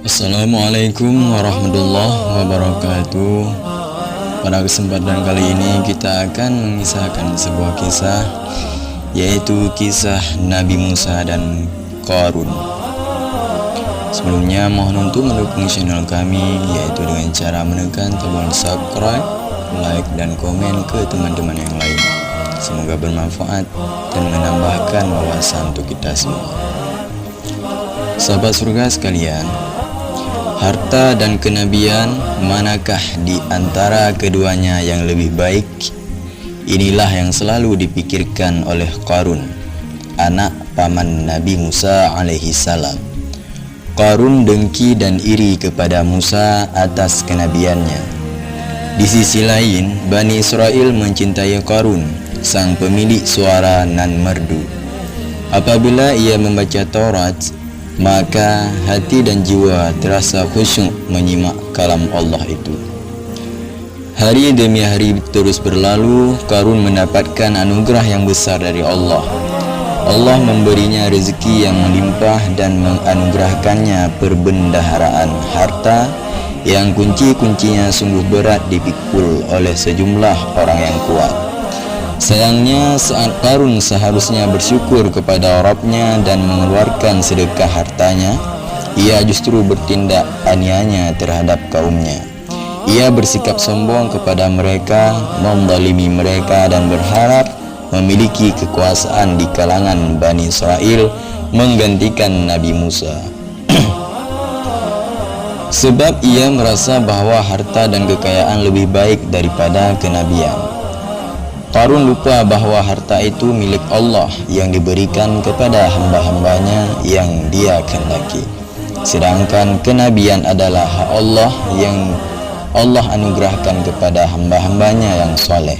Assalamualaikum warahmatullahi wabarakatuh. Pada kesempatan kali ini kita akan mengisahkan sebuah kisah, yaitu kisah Nabi Musa dan Qarun. Sebelumnya mohon untuk mendukung channel kami, yaitu dengan cara menekan tombol subscribe, like, dan komen ke teman-teman yang lain. Semoga bermanfaat dan menambahkan wawasan untuk kita semua. Sahabat surga sekalian, harta dan kenabian, manakah di antara keduanya yang lebih baik? Inilah yang selalu dipikirkan oleh Qarun, anak paman Nabi Musa alaihi salam. Qarun dengki dan iri kepada Musa atas kenabiannya. Di sisi lain, Bani Israel mencintai Qarun, sang pemilik suara nan merdu. Apabila ia membaca Taurat, maka hati dan jiwa terasa khusyuk menyimak kalam Allah itu. Hari demi hari terus berlalu, Qarun mendapatkan anugerah yang besar dari Allah. Allah memberinya rezeki yang melimpah dan menganugerahkannya perbendaharaan harta yang kunci-kuncinya sungguh berat dipikul oleh sejumlah orang yang kuat. Sayangnya, saat Qarun seharusnya bersyukur kepada Rabbnya dan mengeluarkan sedekah hartanya, ia justru bertindak aniaya terhadap kaumnya. Ia bersikap sombong kepada mereka, menzalimi mereka, dan berharap memiliki kekuasaan di kalangan Bani Israel menggantikan Nabi Musa. Sebab ia merasa bahwa harta dan kekayaan lebih baik daripada kenabian. Qarun lupa bahwa harta itu milik Allah yang diberikan kepada hamba-hambanya yang dia kehendaki, sedangkan kenabian adalah hak Allah yang Allah anugerahkan kepada hamba-hambanya yang soleh.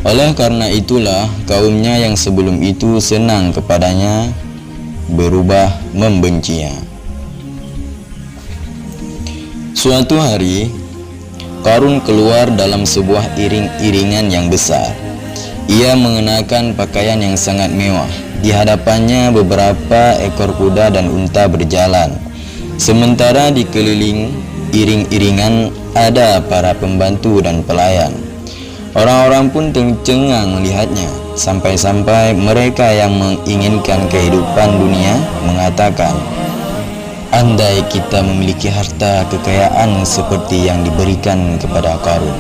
Oleh karena itulah, kaumnya yang sebelum itu senang kepadanya berubah membencinya. Suatu hari, Qarun keluar dalam sebuah iring-iringan yang besar. Ia mengenakan pakaian yang sangat mewah. Di hadapannya beberapa ekor kuda dan unta berjalan. Sementara di keliling iring-iringan ada para pembantu dan pelayan. Orang-orang pun tercengang melihatnya, sampai-sampai mereka yang menginginkan kehidupan dunia mengatakan, andai kita memiliki harta kekayaan seperti yang diberikan kepada Qarun,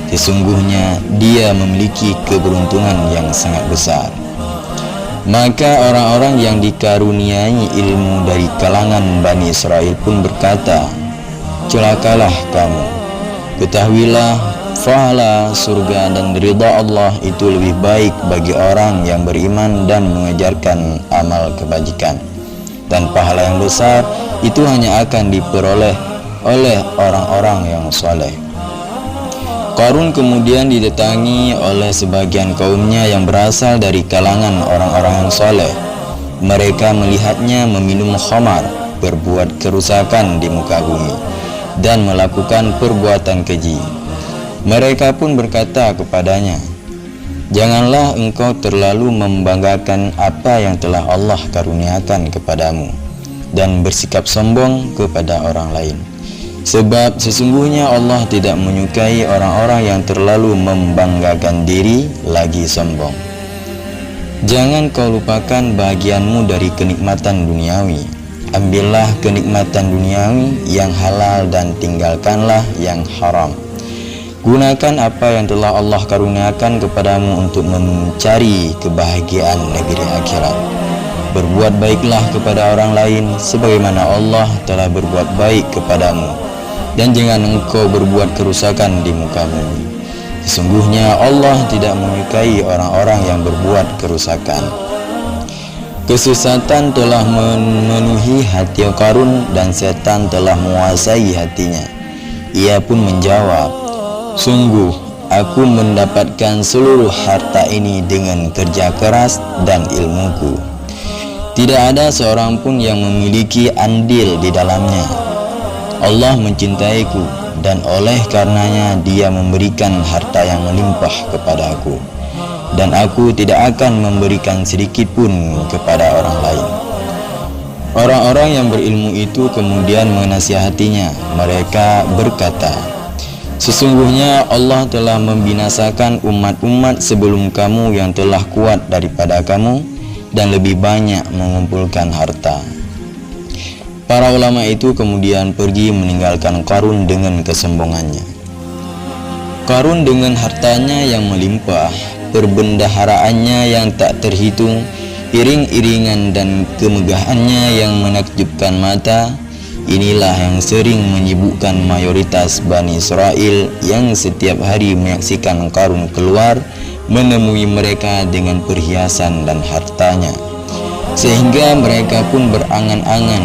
sesungguhnya dia memiliki keberuntungan yang sangat besar. Maka orang-orang yang dikaruniai ilmu dari kalangan Bani Israel pun berkata, celakalah kamu, ketahuilah pahala surga dan ridha Allah itu lebih baik bagi orang yang beriman dan mengejarkan amal kebajikan, dan pahala yang besar itu hanya akan diperoleh oleh orang-orang yang soleh. Qarun kemudian didatangi oleh sebagian kaumnya yang berasal dari kalangan orang-orang yang soleh. Mereka melihatnya meminum khamar, berbuat kerusakan di muka bumi, dan melakukan perbuatan keji. Mereka pun berkata kepadanya, janganlah engkau terlalu membanggakan apa yang telah Allah karuniakan kepadamu dan bersikap sombong kepada orang lain. Sebab sesungguhnya Allah tidak menyukai orang-orang yang terlalu membanggakan diri lagi sombong. Jangan kau lupakan bahagianmu dari kenikmatan duniawi. Ambillah kenikmatan duniawi yang halal dan tinggalkanlah yang haram. Gunakan apa yang telah Allah karuniakan kepadamu untuk mencari kebahagiaan negeri akhirat. Berbuat baiklah kepada orang lain sebagaimana Allah telah berbuat baik kepadamu, dan jangan engkau berbuat kerusakan di muka bumi. Sesungguhnya Allah tidak menyukai orang-orang yang berbuat kerusakan. Kesesatan telah memenuhi hati Qarun dan setan telah menguasai hatinya. Ia pun menjawab, sungguh aku mendapatkan seluruh harta ini dengan kerja keras dan ilmuku. Tidak ada seorang pun yang memiliki andil di dalamnya. Allah mencintaiku dan oleh karenanya dia memberikan harta yang melimpah kepadaku, dan aku tidak akan memberikan sedikit pun kepada orang lain. Orang-orang yang berilmu itu kemudian menasihatinya. Mereka berkata, sesungguhnya Allah telah membinasakan umat-umat sebelum kamu yang telah kuat daripada kamu dan lebih banyak mengumpulkan harta. Para ulama itu kemudian pergi meninggalkan Qarun dengan kesombongannya. Qarun dengan hartanya yang melimpah, perbendaharaannya yang tak terhitung, iring-iringan dan kemegahannya yang menakjubkan mata, inilah yang sering menyibukkan mayoritas Bani Israel yang setiap hari menyaksikan Qarun keluar menemui mereka dengan perhiasan dan hartanya, sehingga mereka pun berangan-angan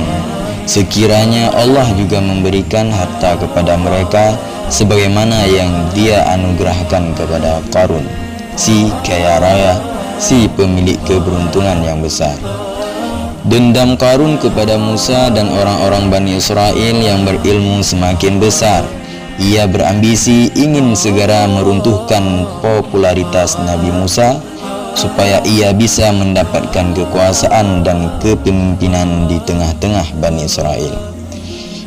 sekiranya Allah juga memberikan harta kepada mereka sebagaimana yang Dia anugerahkan kepada Qarun, si kaya raya, si pemilik keberuntungan yang besar. Dendam Qarun kepada Musa dan orang-orang Bani Israel yang berilmu semakin besar. Ia berambisi ingin segera meruntuhkan popularitas Nabi Musa supaya ia bisa mendapatkan kekuasaan dan kepemimpinan di tengah-tengah Bani Israel.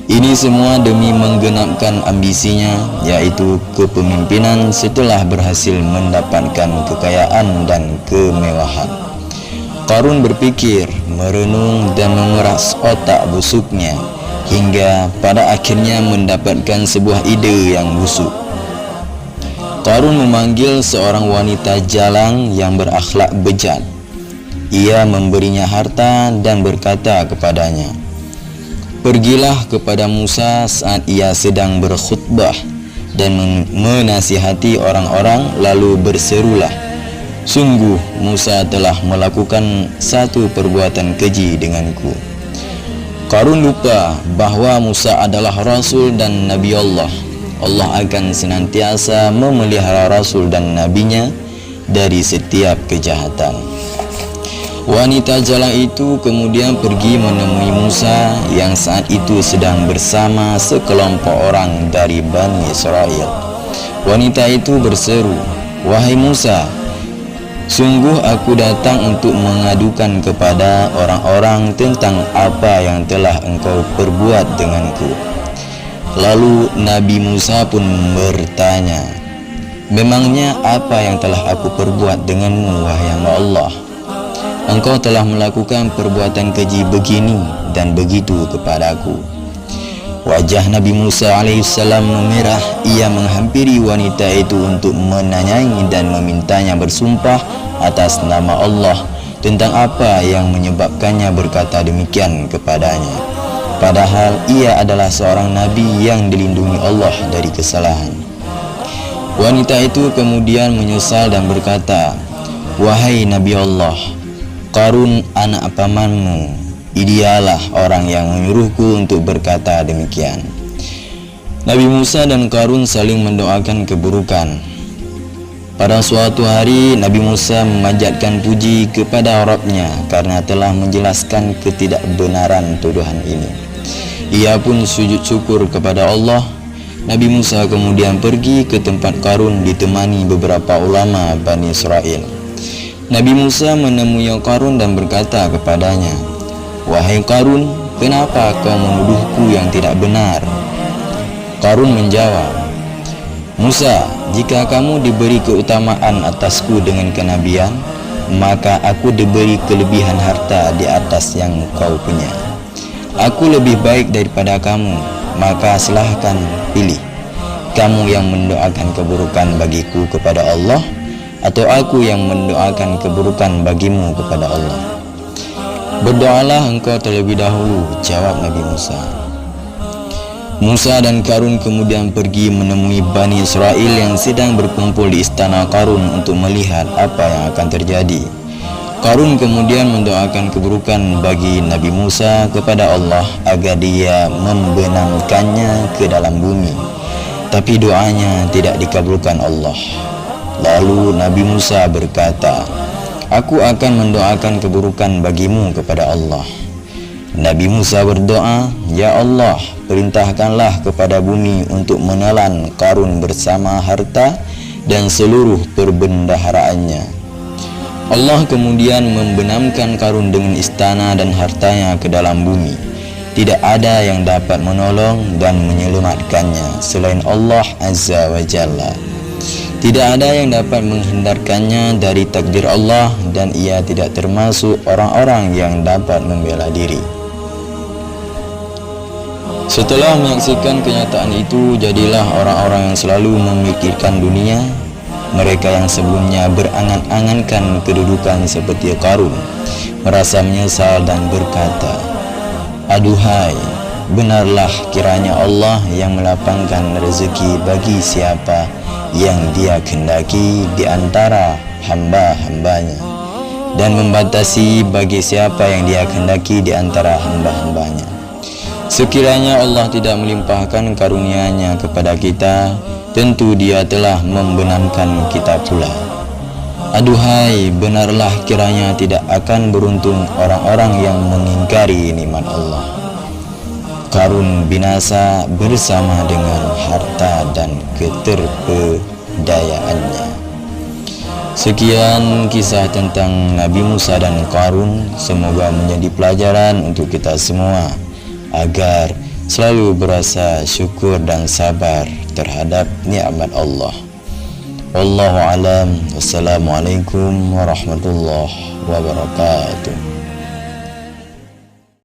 Ini semua demi menggenapkan ambisinya, yaitu kepemimpinan setelah berhasil mendapatkan kekayaan dan kemewahan. Qarun berpikir, merenung dan memeras otak busuknya hingga pada akhirnya mendapatkan sebuah ide yang busuk. Qarun memanggil seorang wanita jalang yang berakhlak bejat. Ia memberinya harta dan berkata kepadanya, pergilah kepada Musa saat ia sedang berkhutbah dan menasihati orang-orang, lalu berserulah, sungguh Musa telah melakukan satu perbuatan keji denganku. Qarun lupa bahwa Musa adalah Rasul dan Nabi Allah. Allah akan senantiasa memelihara Rasul dan Nabinya dari setiap kejahatan. Wanita jalang itu kemudian pergi menemui Musa yang saat itu sedang bersama sekelompok orang dari Bani Israel. Wanita itu berseru, wahai Musa, sungguh aku datang untuk mengadukan kepada orang-orang tentang apa yang telah engkau perbuat denganku. Lalu Nabi Musa pun bertanya, memangnya apa yang telah aku perbuat denganmu, wahai hamba Allah? Engkau telah melakukan perbuatan keji begini dan begitu kepadaku. Wajah Nabi Musa alaihissalam memerah. Ia menghampiri wanita itu untuk menanyai dan memintanya bersumpah atas nama Allah tentang apa yang menyebabkannya berkata demikian kepadanya. Padahal ia adalah seorang nabi yang dilindungi Allah dari kesalahan. Wanita itu kemudian menyesal dan berkata, wahai Nabi Allah, Qarun anak pamanmu, dialah orang yang menyuruhku untuk berkata demikian. Nabi Musa dan Qarun saling mendoakan keburukan. Pada suatu hari Nabi Musa memanjatkan puji kepada Rabb-Nya karena telah menjelaskan ketidakbenaran tuduhan ini. Ia pun sujud syukur kepada Allah. Nabi Musa kemudian pergi ke tempat Qarun ditemani beberapa ulama Bani Israel. Nabi Musa menemui Qarun dan berkata kepadanya, wahai Qarun, kenapa kau menuduhku yang tidak benar? Qarun menjawab, Musa, jika kamu diberi keutamaan atasku dengan kenabian, maka aku diberi kelebihan harta di atas yang kau punya. Aku lebih baik daripada kamu, maka silahkan pilih. Kamu yang mendoakan keburukan bagiku kepada Allah, atau aku yang mendoakan keburukan bagimu kepada Allah? Berdoalah engkau terlebih dahulu, jawab Nabi Musa. Musa dan Qarun kemudian pergi menemui Bani Israel yang sedang berkumpul di istana Qarun untuk melihat apa yang akan terjadi. Qarun kemudian mendoakan keburukan bagi Nabi Musa kepada Allah agar dia membenamkannya ke dalam bumi, tapi doanya tidak dikabulkan Allah. Lalu Nabi Musa berkata, aku akan mendoakan keburukan bagimu kepada Allah. Nabi Musa berdoa, ya Allah, perintahkanlah kepada bumi untuk menelan Qarun bersama harta dan seluruh perbendaharaannya. Allah kemudian membenamkan Qarun dengan istana dan hartanya ke dalam bumi. Tidak ada yang dapat menolong dan menyelamatkannya selain Allah Azza wa Jalla. Tidak ada yang dapat menghindarkannya dari takdir Allah, dan ia tidak termasuk orang-orang yang dapat membela diri. Setelah menyaksikan kenyataan itu, jadilah orang-orang yang selalu memikirkan dunia. Mereka yang sebelumnya berangan-angankan kedudukan seperti Qarun merasa menyesal dan berkata, "Aduhai, benarlah kiranya Allah yang melapangkan rezeki bagi siapa yang Dia kehendaki di antara hamba-hambanya, dan membatasi bagi siapa yang Dia kehendaki di antara hamba-hambanya. Sekiranya Allah tidak melimpahkan karunia-Nya kepada kita, tentu Dia telah membenamkan kita pula. Aduhai, benarlah kiranya tidak akan beruntung orang-orang yang mengingkari nikmat Allah." Qarun binasa bersama dengan harta dan keterpedayaannya. Sekian kisah tentang Nabi Musa dan Qarun. Semoga menjadi pelajaran untuk kita semua agar selalu berasa syukur dan sabar terhadap nikmat Allah. Wallahu alam. Wassalamualaikum warahmatullahi wabarakatuh.